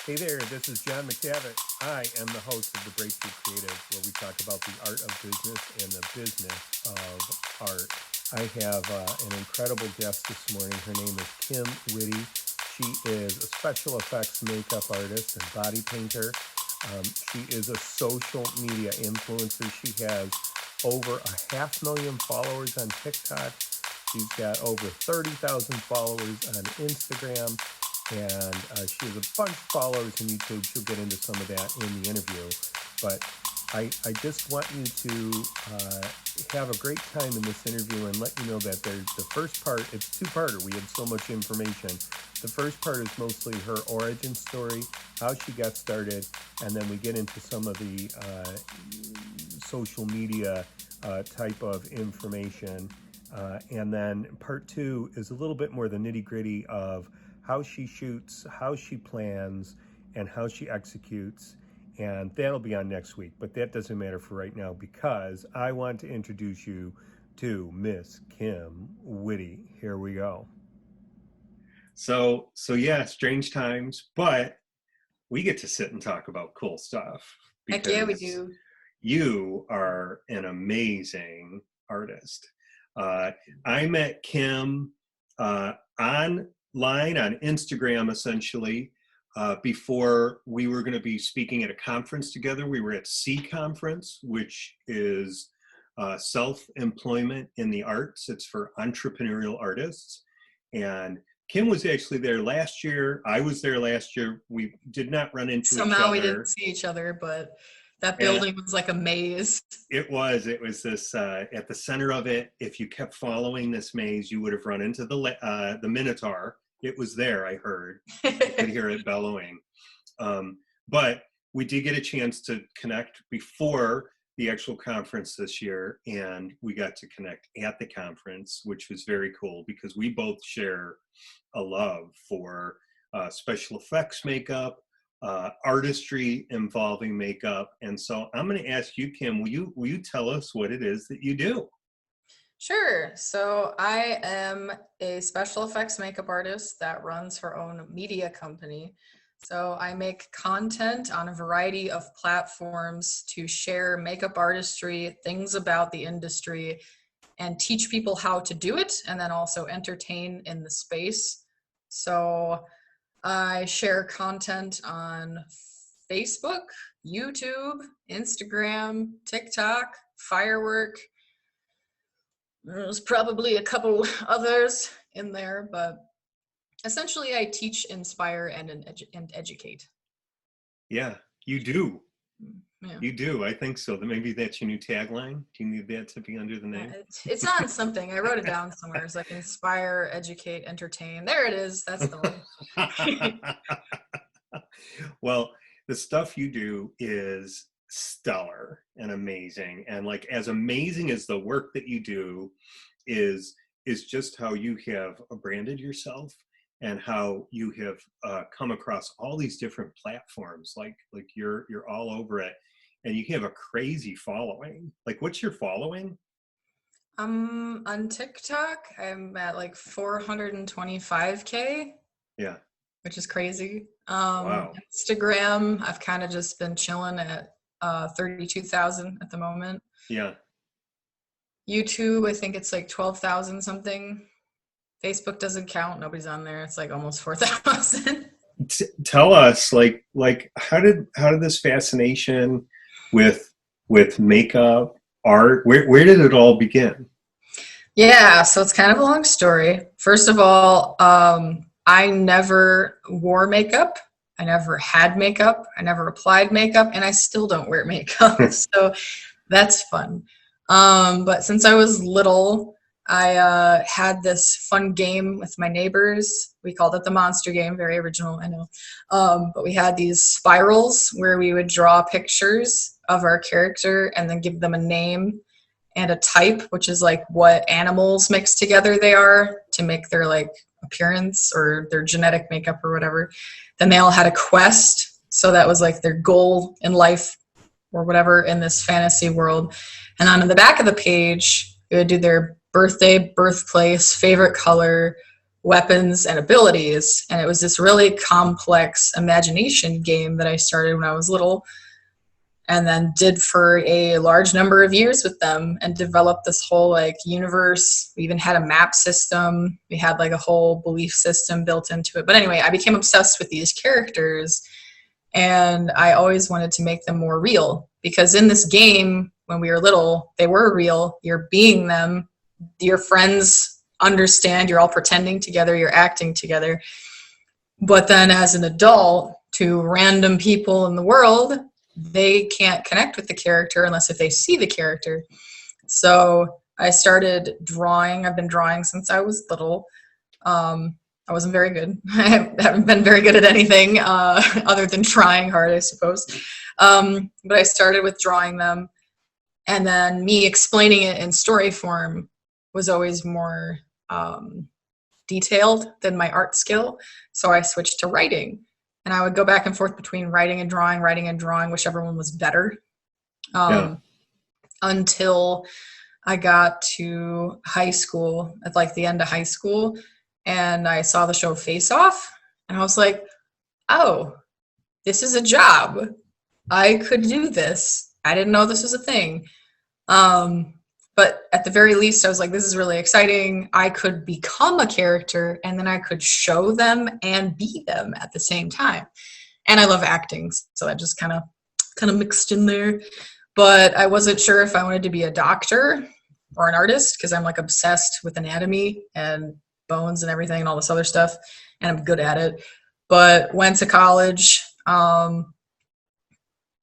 Hey there, this is John McDavitt. I am the host of The Breakthrough Creative, where we talk about the art of business and the business of art. I have an incredible guest this morning. Her name is Kim Witte. She is a special effects makeup artist and body painter. She is a social media influencer. She has over 500,000 followers on TikTok. She's got over 30,000 followers on Instagram. And she has a bunch of followers on YouTube. She'll get into some of that in the interview. But I just want you to have a great time in this interview and let you know that there's the first part, it's two-parter. We have so much information. The first part is mostly her origin story, how she got started, and then we get into some of the social media type of information. And then part two is a little bit more the nitty-gritty of how she shoots, how she plans, and how she executes. And that'll be on next week, but that doesn't matter for right now because I want to introduce you to Miss Kim Witte. Here we go. So yeah, strange times, but we get to sit and talk about cool stuff. Heck yeah, we do. You are an amazing artist. I met Kim online on Instagram, essentially, before we were going to be speaking at a conference together. We were at C Conference, which is self-employment in the arts. It's for entrepreneurial artists. And Kim was actually there last year. I was there last year. We did not run into each other. Somehow we didn't see each other, but that building was like a maze. It was this, at the center of it, if you kept following this maze, you would have run into the Minotaur. It was there, I heard. You could hear it bellowing. But we did get a chance to connect before the actual conference this year, and we got to connect at the conference, which was very cool because we both share a love for special effects makeup, artistry involving makeup. And so I'm going to ask you, Kim, will you tell us what it is that you do? Sure. So I am a special effects makeup artist that runs her own media company. So I make content on a variety of platforms to share makeup artistry, things about the industry, and teach people how to do it, and then also entertain in the space. So I share content on Facebook, YouTube, Instagram, TikTok, Firework. There's probably a couple others in there, but essentially I teach, inspire, and educate. Yeah, you do. Yeah. You do. I think so. Maybe that's your new tagline. Do you need that to be under the name? It's on something. I wrote it down somewhere. It's like inspire, educate, entertain. There it is. That's the one. Well, the stuff you do is stellar and amazing. And like as amazing as the work that you do is just how you have branded yourself and how you have come across all these different platforms. Like you're all over it. And you have a crazy following. Like, what's your following? On TikTok, I'm at like 425K. Yeah. Which is crazy. Wow. Instagram, I've kind of just been chilling at 32,000 at the moment. Yeah. YouTube, I think it's like 12,000 something. Facebook doesn't count. Nobody's on there. It's like almost 4,000. Tell us, like how did this fascination with makeup, art, where did it all begin? Yeah, so it's kind of a long story. First of all, I never wore makeup. I never had makeup. I never applied makeup, and I still don't wear makeup. So that's fun. But since I was little, I had this fun game with my neighbors. We called it the monster game. Very original, I know. But we had these spirals where we would draw pictures of our character and then give them a name and a type, which is like what animals mixed together they are to make their like appearance or their genetic makeup or whatever. Then they all had a quest. So that was like their goal in life or whatever in this fantasy world. And on the back of the page, it would do their birthday, birthplace, favorite color, weapons and abilities. And it was this really complex imagination game that I started when I was little, and then did for a large number of years with them, and developed this whole like universe. We even had a map system. We had like a whole belief system built into it. But anyway, I became obsessed with these characters, and I always wanted to make them more real, because in this game, when we were little, they were real. You're being them. Your friends understand, you're all pretending together, you're acting together. But then as an adult, to random people in the world, they can't connect with the character unless if they see the character. So I started drawing. I've been drawing since I was little. I wasn't very good. I haven't been very good at anything other than trying hard, I suppose. But I started with drawing them, and then me explaining it in story form was always more detailed than my art skill. So I switched to writing, and I would go back and forth between writing and drawing, whichever one was better. Until I got to high school, at like the end of high school, and I saw the show Face Off, and I was like, oh, this is a job. I could do this. I didn't know this was a thing. But at the very least, I was like, this is really exciting. I could become a character, and then I could show them and be them at the same time. And I love acting, so that just kind of mixed in there. But I wasn't sure if I wanted to be a doctor or an artist, because I'm like obsessed with anatomy and bones and everything and all this other stuff, and I'm good at it. But went to college,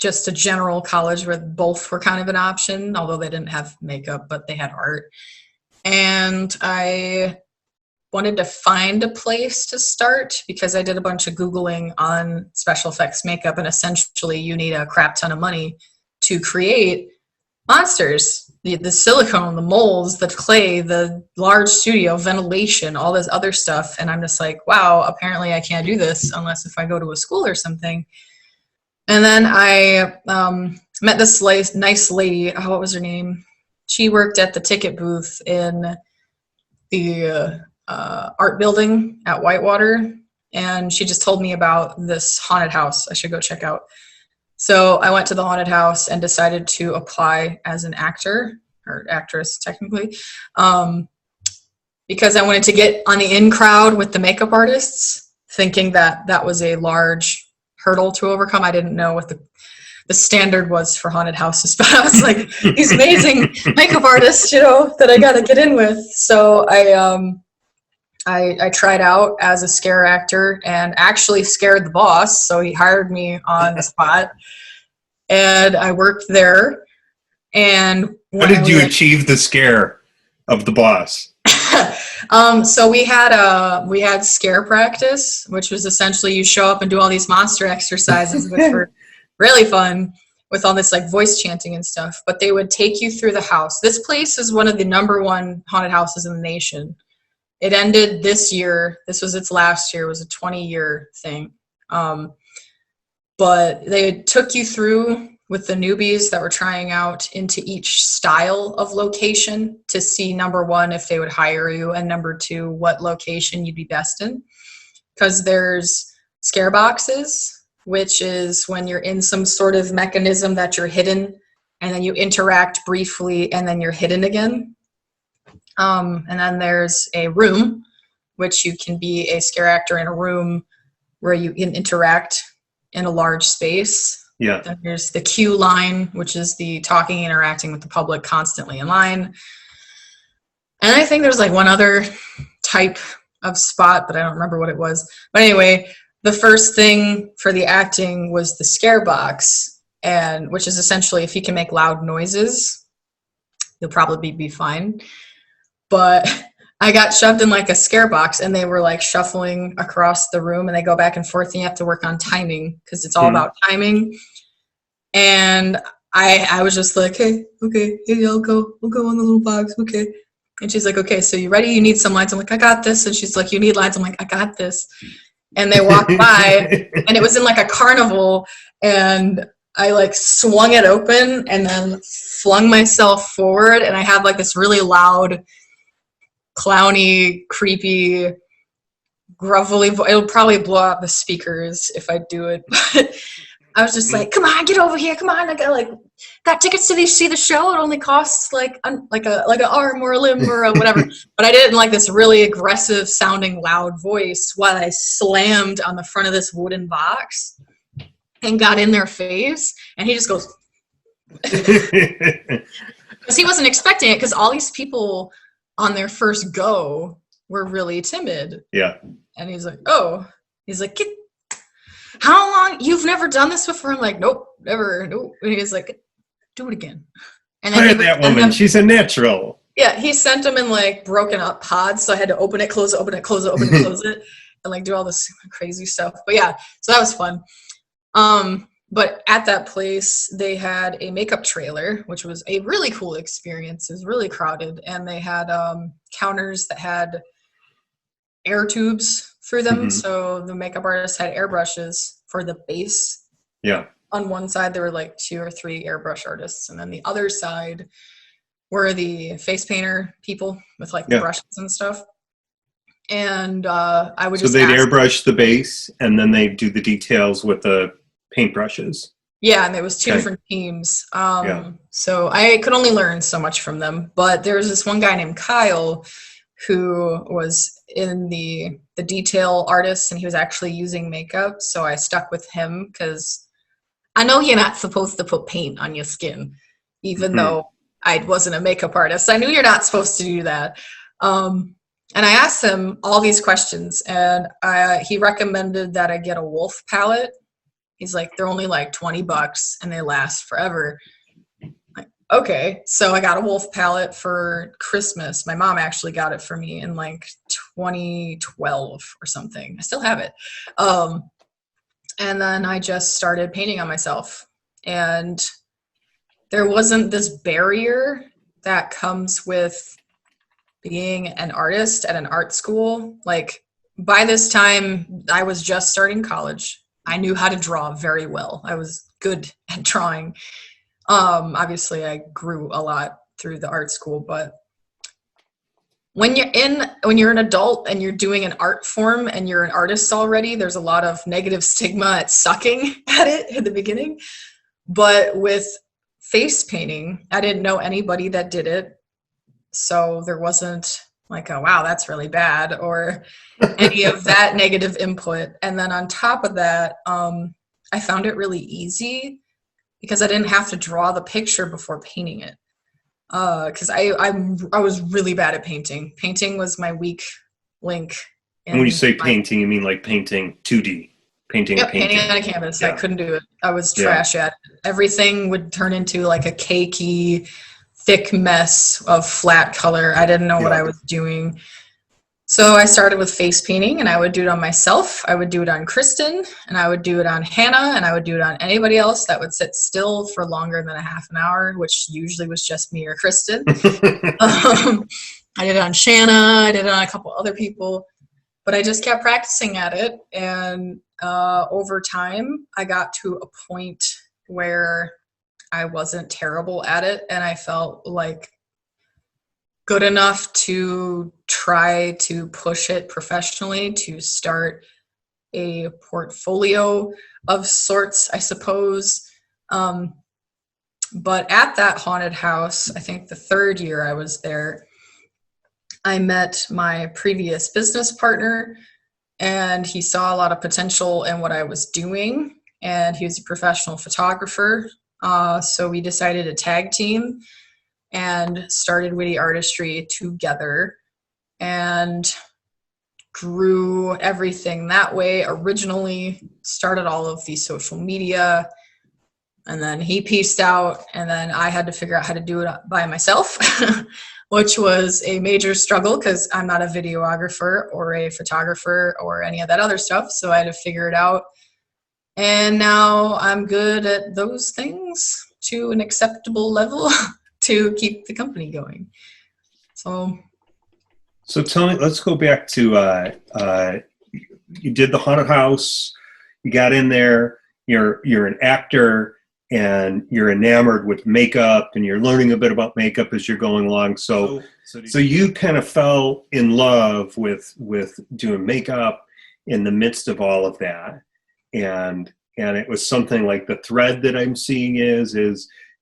just a general college where both were kind of an option, although they didn't have makeup, but they had art. And I wanted to find a place to start, because I did a bunch of Googling on special effects makeup, and essentially you need a crap ton of money to create monsters. The silicone, the molds, the clay, the large studio, ventilation, all this other stuff. And I'm just like, wow, apparently I can't do this unless if I go to a school or something. And then I met this nice lady. Oh, what was her name? She worked at the ticket booth in the art building at Whitewater. And she just told me about this haunted house I should go check out. So I went to the haunted house and decided to apply as an actor, or actress technically, because I wanted to get on the in crowd with the makeup artists, thinking that that was a large hurdle to overcome. I didn't know what the standard was for haunted houses, but I was like, these amazing makeup artists, that I got to get in with. So I tried out as a scare actor, and actually scared the boss. So he hired me on the spot, and I worked there. And how did you achieve the scare of the boss? So we had scare practice, which was essentially you show up and do all these monster exercises, which were really fun, with all this like voice chanting and stuff. But they would take you through the house. This place is one of the #1 haunted houses in the nation. It ended this year. This was its last year. It was a 20-year thing. But they took you through with the newbies that were trying out into each style of location to see, #1, if they would hire you, and #2, what location you'd be best in. Because there's scare boxes, which is when you're in some sort of mechanism that you're hidden, and then you interact briefly, and then you're hidden again. And then there's a room, which you can be a scare actor in a room where you can interact in a large space. Yeah. Then there's the queue line, which is the talking, interacting with the public constantly in line. And I think there's like one other type of spot, but I don't remember what it was. But anyway, the first thing for the acting was the scare box, and which is essentially if you can make loud noises, you'll probably be fine. But I got shoved in like a scare box, and they were like shuffling across the room, and they go back and forth, and you have to work on timing, because it's all about timing. And I was just like, hey, I'll go on the little box, okay. And she's like, okay, so you ready? You need some lines? I'm like, I got this. And she's like, you need lines? I'm like, I got this. And they walked by, and it was in like a carnival, and I like swung it open and then flung myself forward, and I had like this really loud, clowny, creepy gruffly, it'll probably blow out the speakers if I do it. But I was just like, come on, get over here. Come on. I got tickets to see the show. It only costs like an arm or a limb or whatever. But I did it in like this really aggressive sounding loud voice while I slammed on the front of this wooden box and got in their face. And he just goes, because he wasn't expecting it, because all these people on their first go were really timid. Yeah. And he's like, oh, he's like, how long? You've never done this before? I'm like, nope, never. Nope. And he's like, do it again. And then Hire that woman. She's a natural. Yeah, he sent them in like broken up pods, so I had to open it, close it, open it, close it, open it, close it, and like do all this crazy stuff. But yeah, so that was fun. But at that place, they had a makeup trailer, which was a really cool experience. It was really crowded, and they had counters that had air tubes through them. So the makeup artist had airbrushes for the base. Yeah. On one side, there were like 2 or 3 airbrush artists, and then the other side were the face painter people with like the brushes and stuff. And I would just they'd airbrush the base, and then they'd do the details with the paintbrushes. Yeah, and there was 2 different teams. So I could only learn so much from them. But there was this one guy named Kyle who was in the detail artist, and he was actually using makeup. So I stuck with him because I know you're not supposed to put paint on your skin, even though I wasn't a makeup artist. I knew you're not supposed to do that. And I asked him all these questions, and he recommended that I get a wolf palette. He's like, they're only like $20 and they last forever. Like, okay. So I got a wolf palette for Christmas. My mom actually got it for me in like 2012 or something. I still have it. And then I just started painting on myself. And there wasn't this barrier that comes with being an artist at an art school. Like by this time, I was just starting college. I knew how to draw very well. I was good at drawing. Obviously, I grew a lot through the art school, but when you're an adult and you're doing an art form and you're an artist already, there's a lot of negative stigma at sucking at it in the beginning. But with face painting, I didn't know anybody that did it. So there wasn't like, oh, wow, that's really bad, or any of that negative input. And then on top of that, I found it really easy because I didn't have to draw the picture before painting it. Because I was really bad at painting. Painting was my weak link. And when you say painting, you mean like painting 2D? Painting on a canvas. Yeah. I couldn't do it. I was trash at it. Everything would turn into like a cakey, thick mess of flat color. I didn't know what I was doing. So I started with face painting, and I would do it on myself. I would do it on Kristen, and I would do it on Hannah, and I would do it on anybody else that would sit still for longer than a half an hour, which usually was just me or Kristen. I did it on Shanna. I did it on a couple other people, but I just kept practicing at it. And over time, I got to a point where I wasn't terrible at it, and I felt like good enough to try to push it professionally, to start a portfolio of sorts, I suppose. But at that haunted house, I think the 3rd year I was there, I met my previous business partner, and he saw a lot of potential in what I was doing, and he was a professional photographer. So we decided to tag team and started Witte Artistry together and grew everything that way. Originally started all of the social media, and then he pieced out, and then I had to figure out how to do it by myself, which was a major struggle because I'm not a videographer or a photographer or any of that other stuff. So I had to figure it out. And now I'm good at those things to an acceptable level to keep the company going. So tell me, let's go back to, you did the haunted house, you got in there, you're an actor, and you're enamored with makeup, and you're learning a bit about makeup as you're going along. So you kind of fell in love with doing makeup in the midst of all of that, and it was something like the thread that I'm seeing is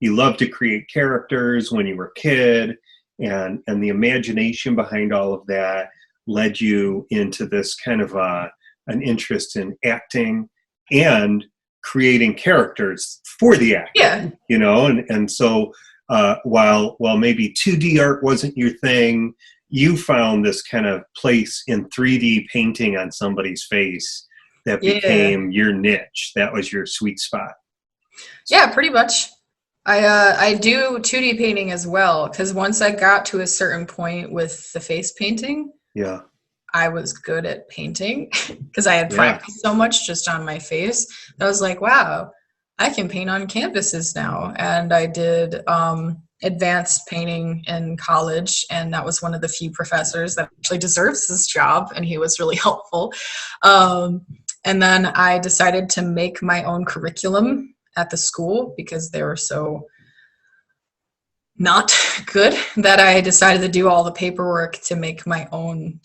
you love to create characters when you were a kid, and the imagination behind all of that led you into this kind of an interest in acting and creating characters for the acting, and so while maybe 2D art wasn't your thing, you found this kind of place in 3D painting on somebody's face that became your niche. That was your sweet spot. Yeah, pretty much. I do 2D painting as well, because once I got to a certain point with the face painting, I was good at painting because I had practiced so much just on my face. I was like, wow, I can paint on canvases now. And I did advanced painting in college, and that was one of the few professors that actually deserves this job, and he was really helpful. And then I decided to make my own curriculum at the school because they were so not good that I decided to do all the paperwork to make my own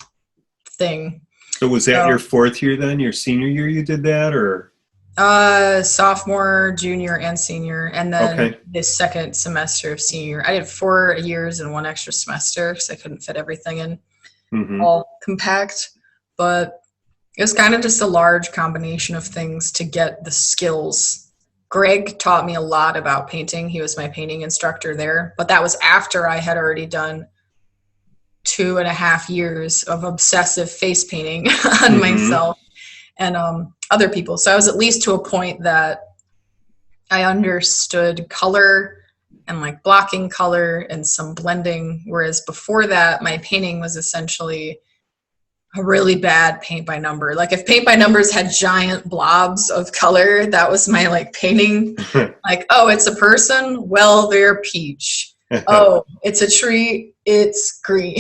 thing. So was that your fourth year then? Your senior year you did that, or? Sophomore, junior, and senior, and then the second semester of senior. I did 4 years and 1 extra semester because I couldn't fit everything in all compact. But it was kind of just a large combination of things to get the skills. Greg taught me a lot about painting. He was my painting instructor there, but that was after I had already done 2.5 years of obsessive face painting on myself and other people. So I was at least to a point that I understood color and like blocking color and some blending, whereas before that my painting was essentially a really bad paint by number. Like if paint by numbers had giant blobs of color, that was my like painting. Like, oh, it's a person, well, they're peach. Oh, it's a tree, it's green.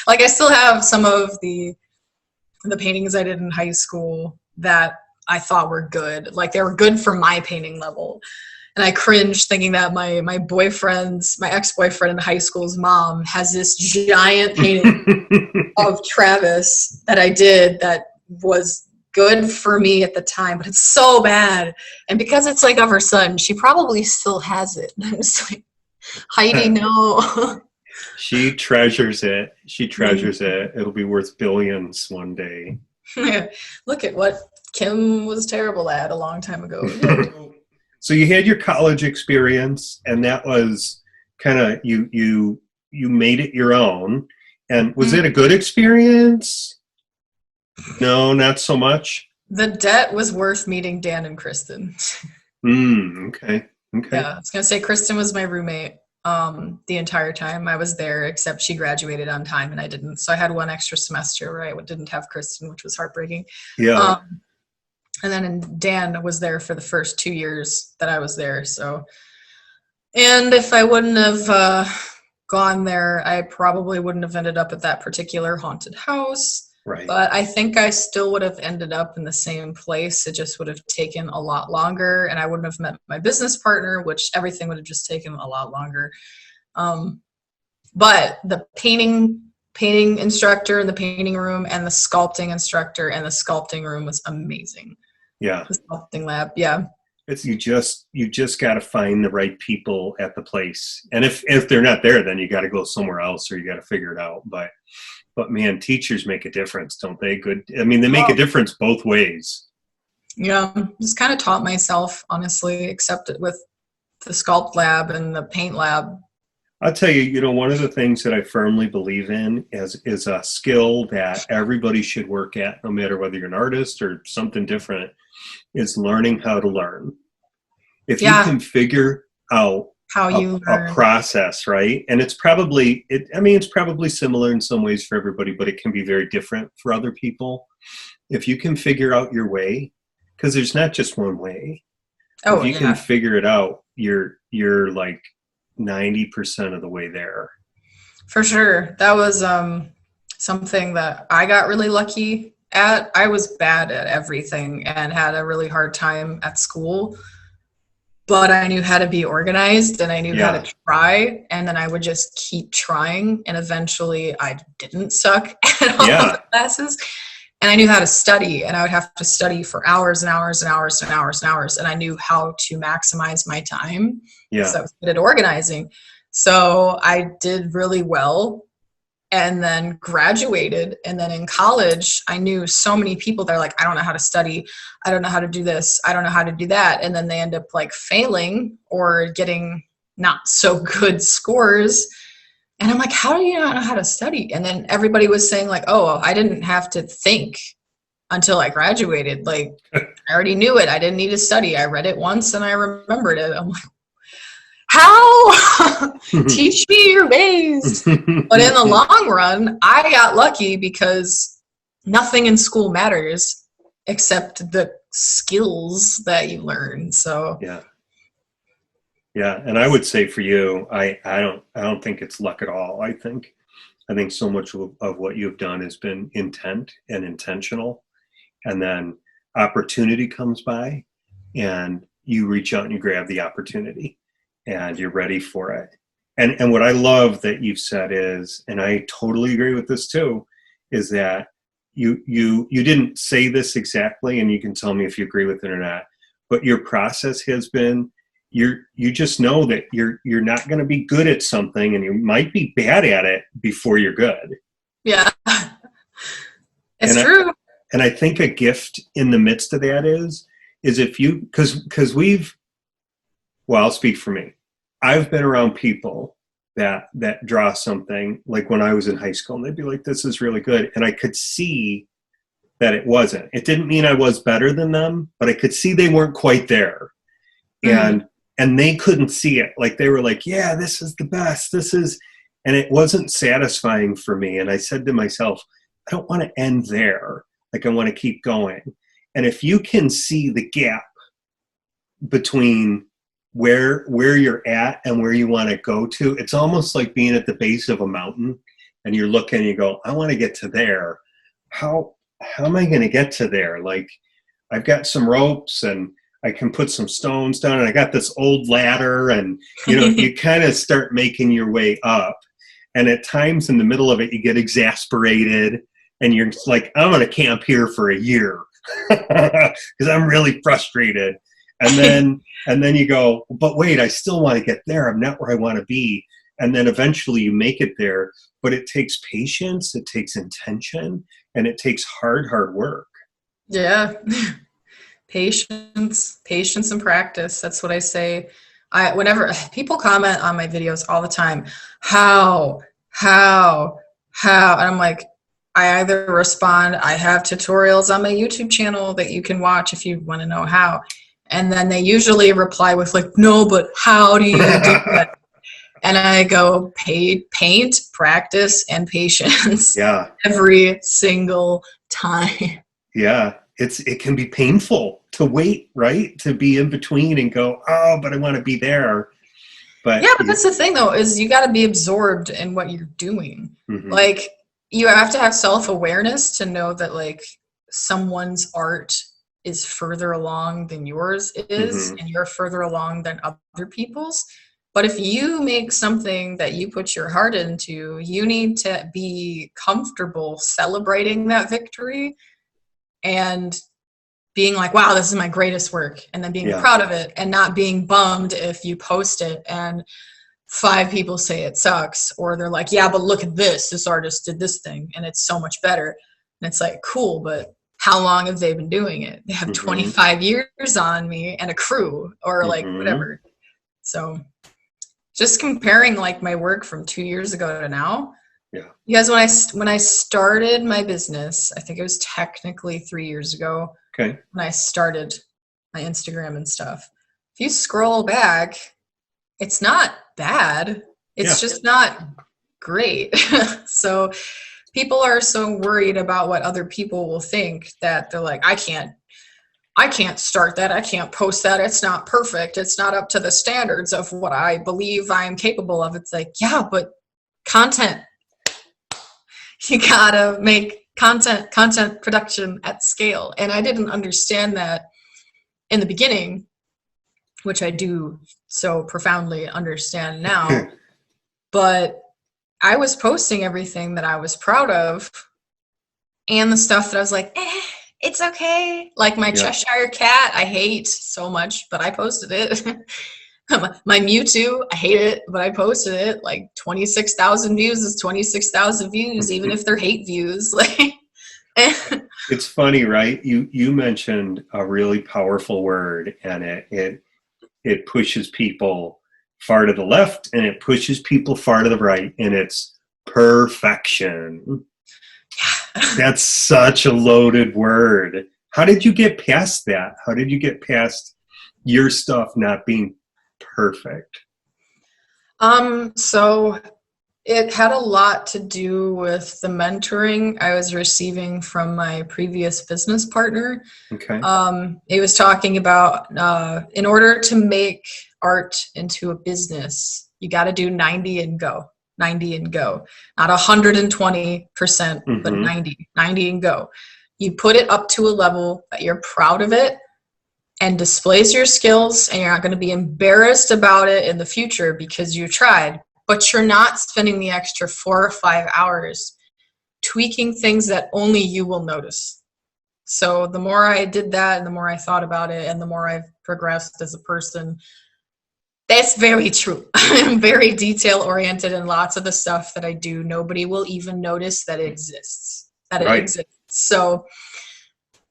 Like I still have some of the paintings I did in high school that I thought were good. Like they were good for my painting level. And I cringed thinking that my ex-boyfriend in high school's mom has this giant painting of Travis that I did that was good for me at the time, but it's so bad. And because it's like of her son, she probably still has it. I'm just like, Heidi, no. She treasures it. She treasures it. It'll be worth billions one day. Look at what Kim was terrible at a long time ago. So you had your college experience, and that was kind of you made it your own. And was it a good experience? No, not so much. The debt was worth meeting Dan and Kristen. Okay. Yeah, I was gonna say Kristen was my roommate the entire time I was there, except she graduated on time and I didn't. So I had 1 extra semester where I didn't have Kristen, which was heartbreaking. Yeah. And then Dan was there for the first 2 years that I was there. So, and if I wouldn't have gone there, I probably wouldn't have ended up at that particular haunted house. Right. But I think I still would have ended up in the same place. It just would have taken a lot longer, and I wouldn't have met my business partner, which everything would have just taken a lot longer. But the painting instructor in the painting room and the sculpting instructor and the sculpting room was amazing. Yeah. The sculpting lab. Yeah. It's you just got to find the right people at the place. And if they're not there, then you got to go somewhere else or you got to figure it out. But man, teachers make a difference, don't they? They make a difference both ways. Yeah. Just kind of taught myself, honestly, except with the sculpt lab and the paint lab. I'll tell you, one of the things that I firmly believe in is a skill that everybody should work at, no matter whether you're an artist or something different, is learning how to learn. If you can figure out how you learn a process, right? And it's probably similar in some ways for everybody, but it can be very different for other people. If you can figure out your way, because there's not just one way. If you can figure it out, you're like 90% of the way there. For sure. That was something that I got really lucky at. I was bad at everything and had a really hard time at school. but I knew how to be organized and I knew how Yeah. to try. And then I would just keep trying. And eventually I didn't suck at all Yeah. the classes. And I knew how to study, and I would have to study for hours and hours and hours and hours and hours. And I knew how to maximize my time because Yeah. I was good at organizing. So I did really well and then graduated. And then in college, I knew so many people that are like, I don't know how to study. I don't know how to do this. I don't know how to do that. And then they end up like failing or getting not so good scores. And I'm like, how do you not know how to study? And then everybody was saying like, oh, I didn't have to think until I graduated. Like, I already knew it. I didn't need to study. I read it once and I remembered it. I'm like, how? Teach me your ways. But in the long run, I got lucky because nothing in school matters except the skills that you learn. So Yeah. Yeah, and I would say for you, I don't think it's luck at all. I think so much of what you've done has been intent and intentional, and then opportunity comes by, and you reach out and you grab the opportunity, and you're ready for it. And what I love that you've said is, and I totally agree with this too, is that you didn't say this exactly, and you can tell me if you agree with it or not, but your process has been, you just know that you're not going to be good at something, and you might be bad at it before you're good. yeah, it's And true. And I think a gift in the midst of that is if you, because well, I'll speak for me. I've been around people that draw something, like when I was in high school, and they'd be like, this is really good. And I could see that it wasn't. It didn't mean I was better than them, but I could see they weren't quite there. And they couldn't see it. Like, they were like, yeah, this is the best. And it wasn't satisfying for me. And I said to myself, I don't want to end there. Like, I want to keep going. And if you can see the gap between where you're at and where you want to go to, it's almost like being at the base of a mountain and you're looking and you go, I want to get to there. How am I going to get to there? Like, I've got some ropes and I can put some stones down, and I got this old ladder, and you kind of start making your way up. And at times in the middle of it, you get exasperated and you're like, I'm going to camp here for a year because I'm really frustrated. And then you go, but wait, I still want to get there. I'm not where I want to be. And then eventually you make it there, but it takes patience, it takes intention, and it takes hard work. Yeah. Patience and practice. That's what I say. Whenever people comment on my videos all the time, how, and I'm like, I either respond, I have tutorials on my YouTube channel that you can watch if you want to know how. And then they usually reply with like, no, but how do you do that? And I go, paint, practice, and patience. Yeah. Every single time. Yeah. It can be painful to wait, right? To be in between and go, oh, but I want to be there. But yeah, but that's the thing though, is you got to be absorbed in what you're doing. Mm-hmm. Like, you have to have self-awareness to know that like someone's art is further along than yours is, and you're further along than other people's. But if you make something that you put your heart into, you need to be comfortable celebrating that victory and being like, wow, this is my greatest work, and then being proud of it, and not being bummed if you post it and 5 people say it sucks, or they're like, yeah, but look at this artist did this thing and it's so much better. And it's like, cool, but how long have they been doing it? They have 25 years on me and a crew, or like whatever. So just comparing like my work from 2 years ago to now. Yeah. Because when I started my business, I think it was technically 3 years ago. Okay. When I started my Instagram and stuff. If you scroll back, it's not bad. It's just not great. So people are so worried about what other people will think that they're like, I can't start that. I can't post that. It's not perfect. It's not up to the standards of what I believe I'm capable of. It's like, yeah, but content. You gotta make content production at scale. And I didn't understand that in the beginning. which I do so profoundly understand now. But I was posting everything that I was proud of and the stuff that I was like, it's okay. Like my Cheshire cat, I hate so much, but I posted it. My Mewtwo, I hate it, but I posted it. Like 26,000 views is 26,000 views, even if they're hate views. Like, it's funny, right? You mentioned a really powerful word, and it pushes people far to the left, and it pushes people far to the right, and it's perfection. That's such a loaded word. How did you get past that? How did you get past your stuff not being perfect? So it had a lot to do with the mentoring I was receiving from my previous business partner. Okay. He was talking about in order to make art into a business, you got to do 90 and go. 90 and go. Not 120%, but 90 and go. You put it up to a level that you're proud of it and displays your skills, and you're not going to be embarrassed about it in the future because you tried, but you're not spending the extra 4 or 5 hours tweaking things that only you will notice. So the more I did that and the more I thought about it and the more I've progressed as a person, that's very true. I'm very detail oriented, and lots of the stuff that I do, nobody will even notice that it exists. So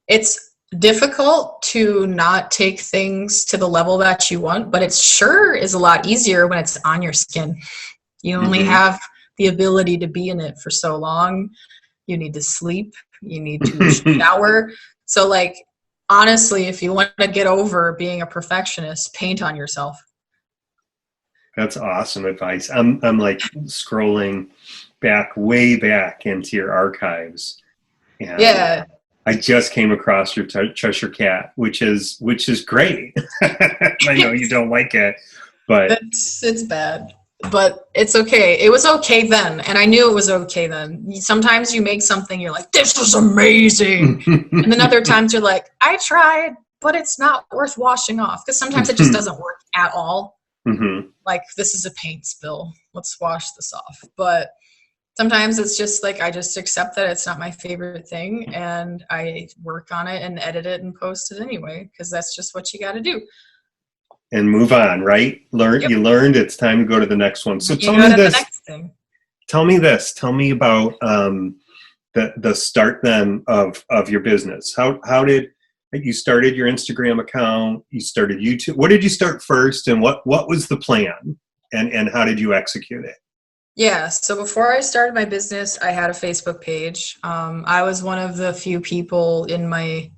it's difficult to not take things to the level that you want, but it sure is a lot easier when it's on your skin. You only have the ability to be in it for so long. You need to sleep. You need to shower. So like, honestly, if you want to get over being a perfectionist, paint on yourself. That's awesome advice. I'm like scrolling way back into your archives. And yeah. I just came across your Cheshire cat, which is great. I know you don't like it, but it's bad, but it's okay. It was okay then, and I knew it was okay then. Sometimes you make something, you're like, this was amazing, and then other times you're like, I tried, but it's not worth washing off, because sometimes it just doesn't work at all. Like, this is a paint spill, let's wash this off. But sometimes it's just like, I just accept that it's not my favorite thing, and I work on it and edit it and post it anyway, because that's just what you got to do. And move on, right? You learned, it's time to go to the next one. So tell me this. Tell me this. Tell me about the start then of your business. How did you started your Instagram account? You started YouTube. What did you start first, and what was the plan, and how did you execute it? Yeah, so before I started my business, I had a Facebook page. I was one of the few people in my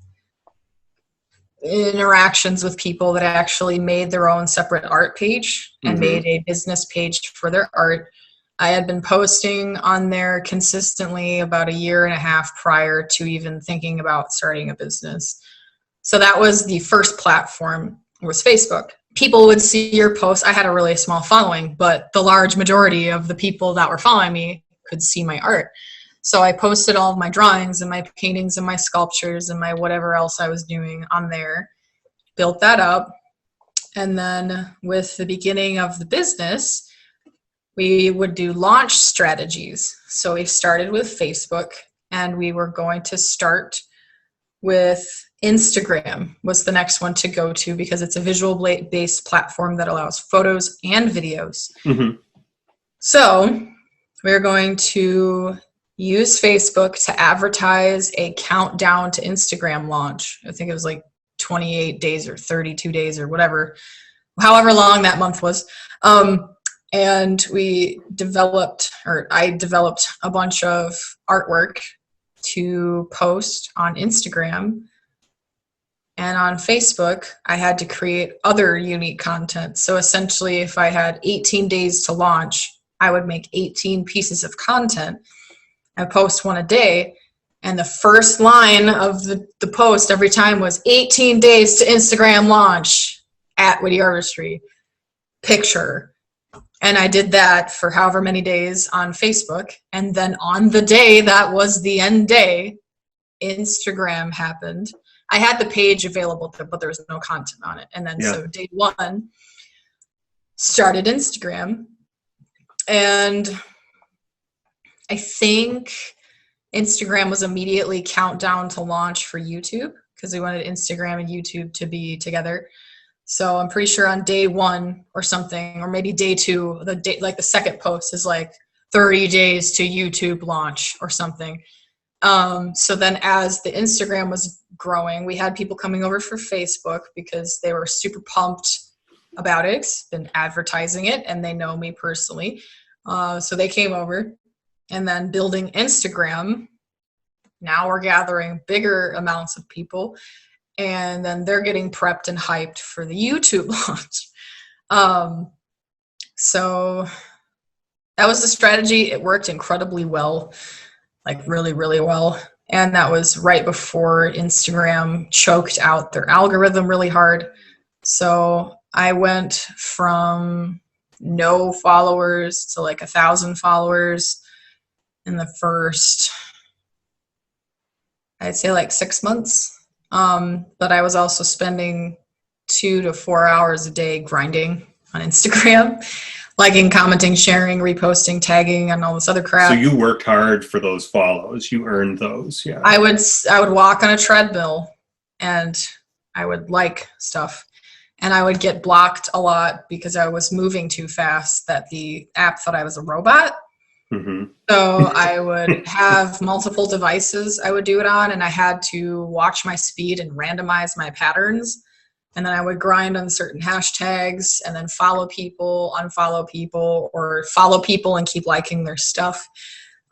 interactions with people that actually made their own separate art page and made a business page for their art. I had been posting on there consistently about 1.5 years prior to even thinking about starting a business. So that was the first platform, was Facebook. People would see your posts. I had a really small following, but the large majority of the people that were following me could see my art. So I posted all of my drawings and my paintings and my sculptures and my whatever else I was doing on there, built that up. And then with the beginning of the business, we would do launch strategies. So we started with Facebook, and we were going to start with Instagram was the next one to go to, because it's a visual-based platform that allows photos and videos. So we're going to use Facebook to advertise a countdown to Instagram launch. I think it was like 28 days or 32 days or whatever, however long that month was. And I developed a bunch of artwork to post on Instagram. And on Facebook, I had to create other unique content. So essentially, if I had 18 days to launch, I would make 18 pieces of content. I post one a day. And the first line of the post every time was 18 days to Instagram launch at Witte Artistry, picture. And I did that for however many days on Facebook. And then on the day that was the end day, Instagram happened. I had the page available, but there was no content on it. And then so day one, started Instagram. And I think Instagram was immediately countdown to launch for YouTube because we wanted Instagram and YouTube to be together. So I'm pretty sure on day one or something, or maybe day two, the second post is like 30 days to YouTube launch or something. So then as the Instagram was growing, we had people coming over for Facebook because they were super pumped about it, been advertising it, and they know me personally. So they came over, and then building Instagram. Now we're gathering bigger amounts of people, and then they're getting prepped and hyped for the YouTube launch. So that was the strategy. It worked incredibly well, like really, really well. And that was right before Instagram choked out their algorithm really hard. So I went from no followers to like 1,000 followers in the first, I'd say like 6 months. But I was also spending 2 to 4 hours a day grinding on Instagram, liking, commenting, sharing, reposting, tagging, and all this other crap. So you worked hard for those follows. You earned those. Yeah. I would walk on a treadmill and I would like stuff. And I would get blocked a lot because I was moving too fast that the app thought I was a robot. Mm-hmm. So I would have multiple devices I would do it on, and I had to watch my speed and randomize my patterns. And then I would grind on certain hashtags and then follow people, unfollow people, or follow people and keep liking their stuff.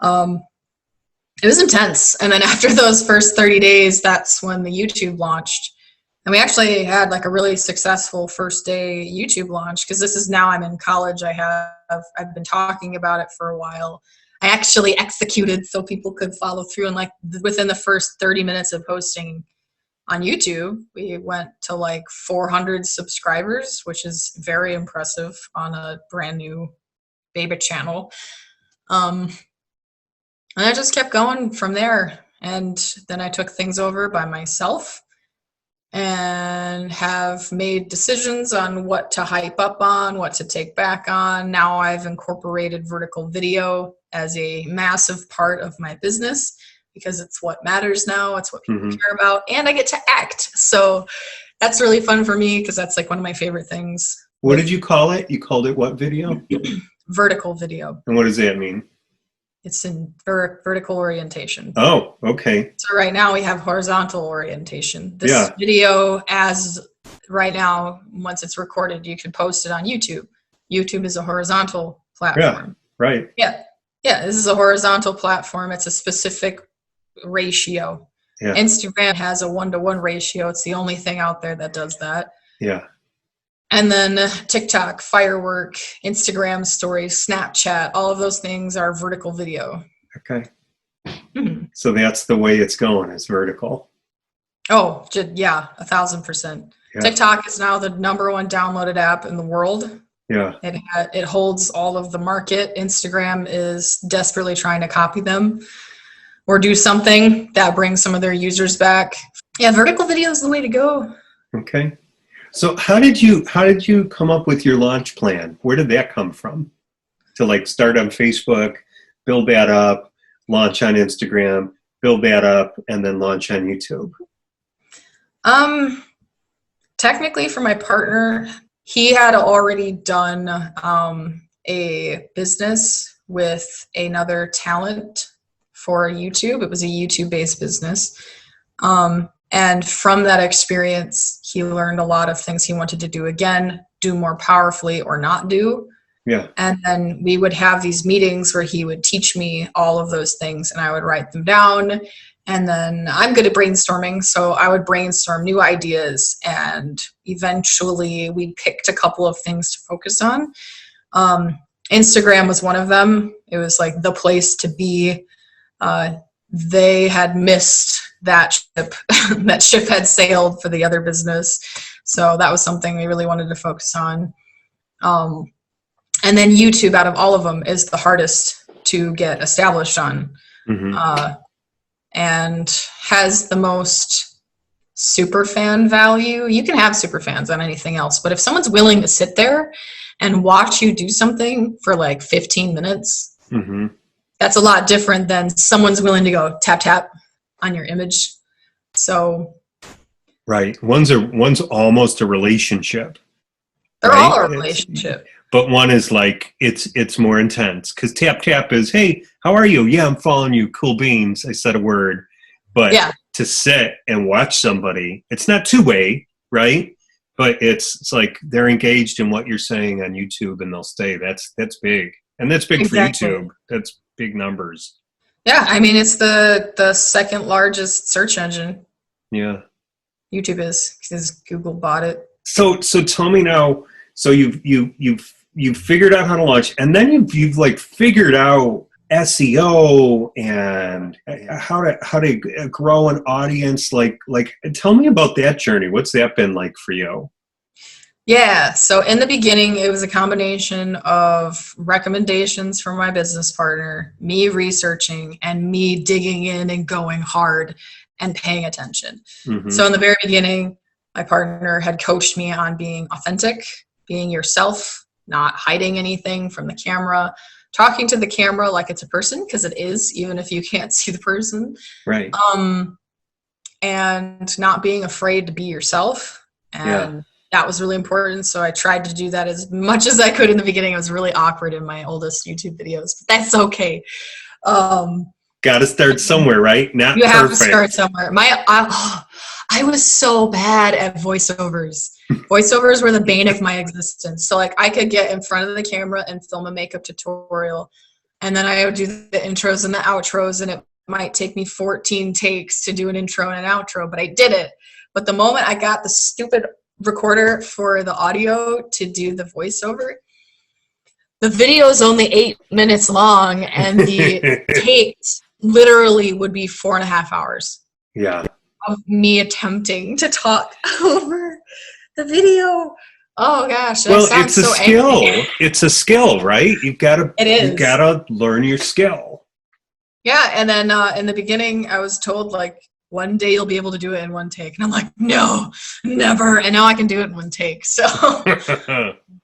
It was intense. And then after those first 30 days, that's when the YouTube launched. And we actually had like a really successful first day YouTube launch because this is now I'm in college. I've been talking about it for a while. I actually executed so people could follow through. And like within the first 30 minutes of posting on YouTube, we went to like 400 subscribers, which is very impressive on a brand new baby channel. And I just kept going from there. And then I took things over by myself and have made decisions on what to hype up on, what to take back on. Now I've incorporated vertical video as a massive part of my business because it's what matters now. It's what people care about. And I get to act. So that's really fun for me because that's like one of my favorite things. What did you call it? You called it what video? Vertical video. And what does that mean? It's in vertical orientation. Oh, okay. So right now we have horizontal orientation. This video, as right now, once it's recorded, you can post it on YouTube. YouTube is a horizontal platform. Yeah, right. Yeah, this is a horizontal platform. It's a specific ratio. Yeah. Instagram has a 1-to-1 ratio. It's the only thing out there that does that. Yeah. And then TikTok, Firework, Instagram stories, Snapchat, all of those things are vertical video. Okay. Mm-hmm. So that's the way it's going, is vertical. Oh, yeah, 1,000%. Yeah. TikTok is now the #1 downloaded app in the world. Yeah. It holds all of the market. Instagram is desperately trying to copy them or do something that brings some of their users back. Yeah, vertical video is the way to go. Okay. So how did you come up with your launch plan? Where did that come from? To like start on Facebook, build that up, launch on Instagram, build that up, and then launch on YouTube? Technically for my partner, he had already done a business with another talent for YouTube. It was a YouTube-based business. And from that experience, he learned a lot of things he wanted to do again, do more powerfully or not do. Yeah. And then we would have these meetings where he would teach me all of those things and I would write them down. And then I'm good at brainstorming, so I would brainstorm new ideas and eventually we picked a couple of things to focus on. Instagram was one of them. It was like the place to be. They had missed that ship. That ship had sailed for the other business. So that was something we really wanted to focus on. And then YouTube, out of all of them, is the hardest to get established on. Mm-hmm. And has the most super fan value. You can have super fans on anything else, but if someone's willing to sit there and watch you do something for like 15 minutes, that's a lot different than someone's willing to go tap, tap on your image. So. Right. One's almost a relationship. They're right? all a relationship. But one is like, it's more intense. Because tap, tap is, hey, how are you? Yeah, I'm following you. Cool beans. I said a word. But to sit and watch somebody, it's not two-way, right? But it's like they're engaged in what you're saying on YouTube and they'll stay. That's big. And that's big for YouTube. That's big numbers. Yeah, I mean, it's the second largest search engine. Yeah. YouTube is, because Google bought it. So tell me now, so you've figured out how to launch, and then you've like figured out SEO and how to grow an audience. Like tell me about that journey. What's that been like for you? Yeah, so in the beginning, it was a combination of recommendations from my business partner, me researching, and me digging in and going hard and paying attention. So in the very beginning, my partner had coached me on being authentic, being yourself, not hiding anything from the camera, talking to the camera like it's a person, because it is, even if you can't see the person. Right. And not being afraid to be yourself. And that was really important. So I tried to do that as much as I could in the beginning. It was really awkward in my oldest YouTube videos, but that's okay. Got to start somewhere, right? Not you perfect. have to start somewhere. I was so bad at voiceovers. Voiceovers were the bane of my existence. So like I could get in front of the camera and film a makeup tutorial, and then I would do the intros and the outros, and it might take me 14 takes to do an intro and an outro, but I did it. But the moment I got the stupid recorder for the audio to do the voiceover, the video is only 8 minutes long, and the takes literally would be 4.5 hours. Yeah. Of me attempting to talk over the video. Oh gosh. Well, it's a skill. Angry. It's a skill, right? You've got to learn your skill. Yeah. And then in the beginning, I was told like, one day you'll be able to do it in one take. And I'm like, no, never. And now I can do it in one take. So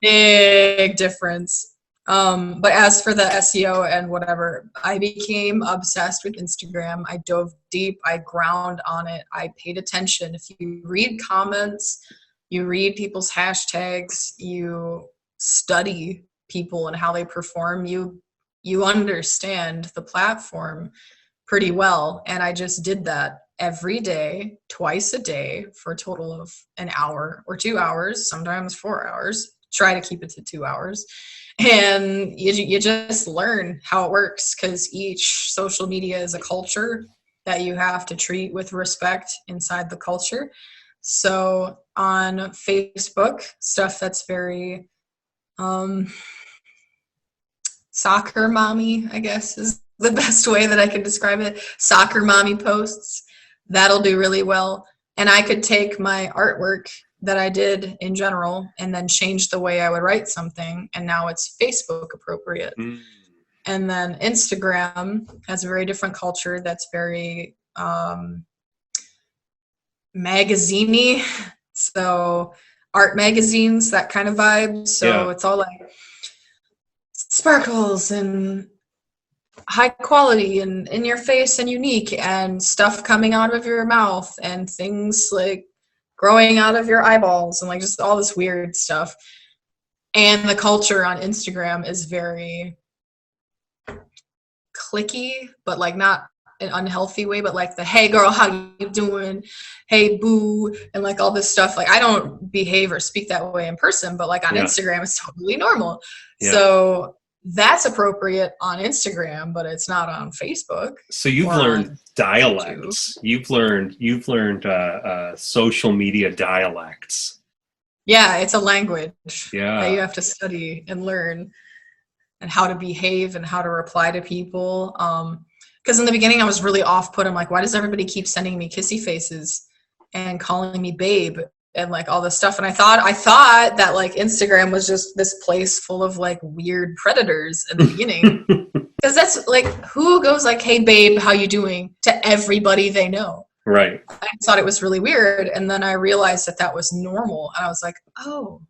big difference. But as for the SEO and whatever, I became obsessed with Instagram. I dove deep. I ground on it. I paid attention. If you read comments, you read people's hashtags, you study people and how they perform, you understand the platform pretty well. And I just did that every day, twice a day, for a total of an hour or 2 hours, sometimes 4 hours. Try to keep it to 2 hours. And you just learn how it works, because each social media is a culture that you have to treat with respect inside the culture. So on Facebook, stuff that's very soccer mommy, I guess is the best way that I can describe it. Soccer mommy posts, that'll do really well. And I could take my artwork that I did in general and then change the way I would write something, and now it's Facebook appropriate. And then Instagram has a very different culture that's very magazine-y, so art magazines, that kind of vibe. So it's all like sparkles and high quality and in your face and unique, and stuff coming out of your mouth and things like growing out of your eyeballs and like just all this weird stuff. And the culture on Instagram is very clicky, but like not an unhealthy way, but like the hey girl, how you doing, hey boo, and like all this stuff. Like I don't behave or speak that way in person, but like on Instagram it's totally normal. So that's appropriate on Instagram, but it's not on Facebook. So you've learned dialects. You've learned social media dialects. Yeah, it's a language that you have to study and learn, and how to behave and how to reply to people. Because in the beginning I was really off-put. I'm like, why does everybody keep sending me kissy faces and calling me babe and like all this stuff? And I thought that like Instagram was just this place full of like weird predators in the beginning. Because that's like, who goes like, hey babe, how you doing, to everybody they know? Right. I thought it was really weird. And then I realized that that was normal. And I was like, oh,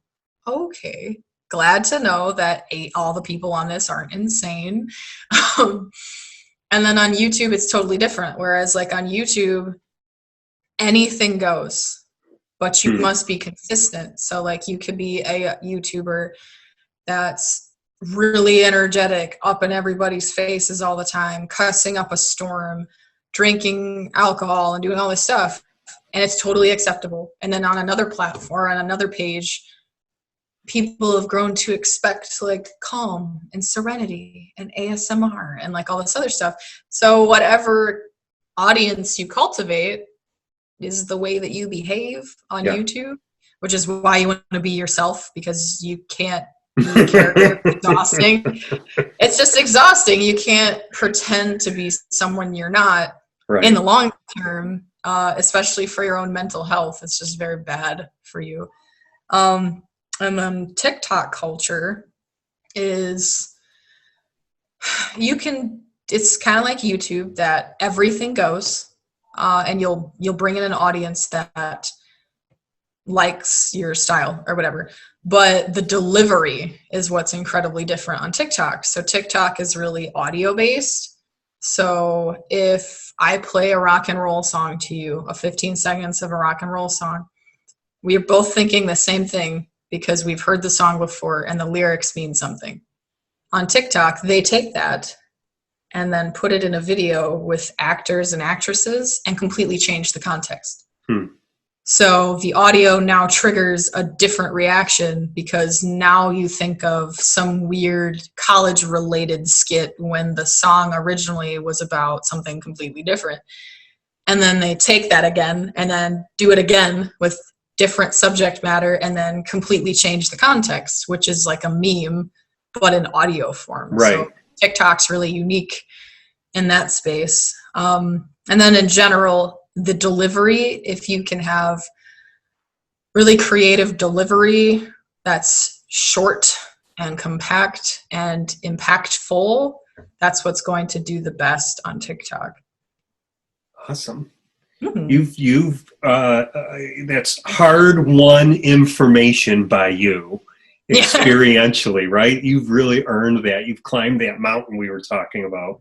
okay. Glad to know that all the people on this aren't insane. And then on YouTube, it's totally different. Whereas like on YouTube, anything goes, but you must be consistent. So like you could be a YouTuber that's really energetic, up in everybody's faces all the time, cussing up a storm, drinking alcohol and doing all this stuff. And it's totally acceptable. And then on another platform, on another page, people have grown to expect like calm and serenity and ASMR and like all this other stuff. So whatever audience you cultivate is the way that you behave on YouTube, which is why you want to be yourself, because you can't be character. Exhausting. It's just exhausting. You can't pretend to be someone you're not in the long term, especially for your own mental health. It's just very bad for you. And then TikTok culture is, it's kind of like YouTube, that everything goes, and you'll bring in an audience that likes your style or whatever. But the delivery is what's incredibly different on TikTok. So TikTok is really audio based. So if I play a rock and roll song to you, 15 seconds of a rock and roll song, we're both thinking the same thing, because we've heard the song before and the lyrics mean something. On TikTok, they take that and then put it in a video with actors and actresses and completely change the context. So the audio now triggers a different reaction, because now you think of some weird college-related skit when the song originally was about something completely different. And then they take that again and then do it again with different subject matter and then completely change the context, which is like a meme, but in audio form. Right. So TikTok's really unique in that space. And then in general, the delivery, if you can have really creative delivery that's short and compact and impactful, that's what's going to do the best on TikTok. Awesome. You've that's hard-won information by you experientially, right? You've really earned that. You've climbed that mountain we were talking about.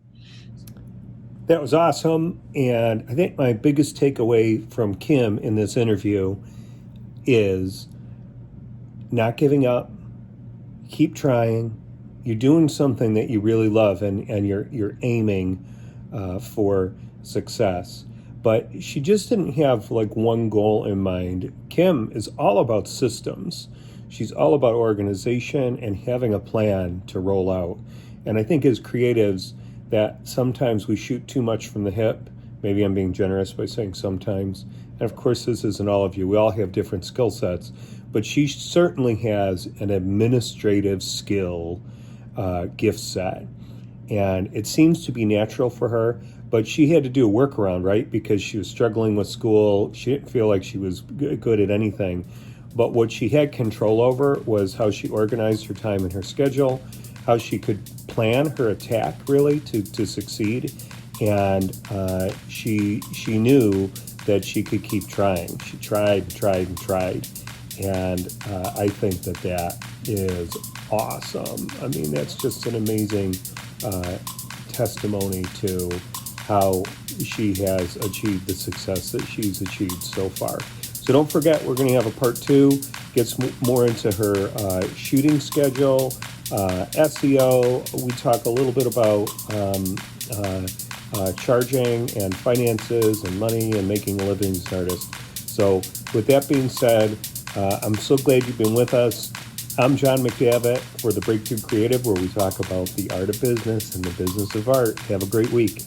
That was awesome. And I think my biggest takeaway from Kim in this interview is not giving up, keep trying. You're doing something that you really love, and you're aiming for success. But she just didn't have like one goal in mind. Kim is all about systems. She's all about organization and having a plan to roll out. And I think as creatives, that sometimes we shoot too much from the hip. Maybe I'm being generous by saying sometimes. And of course, this isn't all of you. We all have different skill sets. But she certainly has an administrative skill gift set. And it seems to be natural for her. But she had to do a workaround, right? Because she was struggling with school. She didn't feel like she was good at anything. But what she had control over was how she organized her time and her schedule, how she could plan her attack, really, to succeed. And she knew that she could keep trying. She tried. And I think that is awesome. I mean, that's just an amazing testimony to how she has achieved the success that she's achieved so far. So don't forget, we're going to have a part 2, gets more into her shooting schedule, SEO. We talk a little bit about charging and finances and money and making a living as an artist. So with that being said, I'm so glad you've been with us. I'm John McDavitt for The Breakthrough Creative, where we talk about the art of business and the business of art. Have a great week.